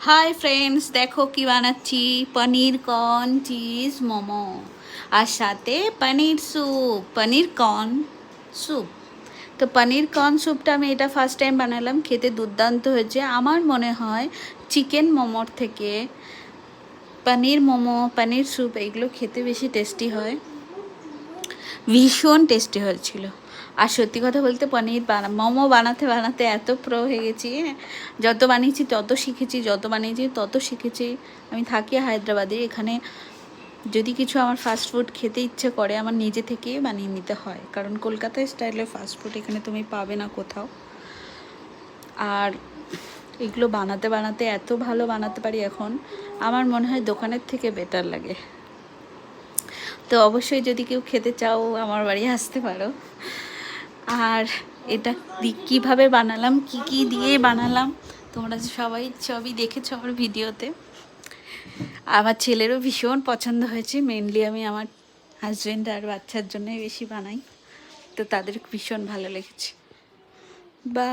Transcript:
Hi friends, দেখো কি বানাচ্ছি। পনির কর্ন চিজ মোমো আর সাথে পনির স্যুপ, পনির কর্ন স্যুপ। তো পনির কর্ন স্যুপটা আমি এটা ফার্স্ট টাইম বানালাম, খেতে দুর্দান্ত হয়েছে। আমার মনে হয় চিকেন মোমোর থেকে পনির মোমো, পনির স্যুপ এগুলো খেতে বেশি টেস্টি হয়। ভীষণ টেস্টি হয়েছিল। আর সত্যি কথা বলতে মোমো বানাতে বানাতে এত প্রো হয়ে গেছি, যত বানিয়েছি তত শিখেছি, যত বানিয়েছি তত শিখেছি। আমি থাকি হায়দ্রাবাদে, এখানে যদি কিছু আমার ফাস্ট ফুড খেতে ইচ্ছে করে আমার নিজে থেকেই বানিয়ে নিতে হয়, কারণ কলকাতায় স্টাইলে ফাস্ট ফুড এখানে তুমি পাবে না কোথাও। আর এগুলো বানাতে বানাতে এত ভালো বানাতে পারি এখন, আমার মনে হয় দোকানের থেকে বেটার লাগে। তো অবশ্যই যদি কেউ খেতে চাও আমার বাড়ি আসতে পারো। আর এটা কীভাবে বানালাম, কি কি দিয়ে বানালাম, তোমরা সবই দেখেছো আমার ভিডিওতে। আমার ছেলেরও ভীষণ পছন্দ হয়েছে। মেনলি আমি আমার হাজব্যান্ড আর বাচ্চার জন্যই বেশি বানাই, তো তাদের ভীষণ ভালো লেগেছে। বা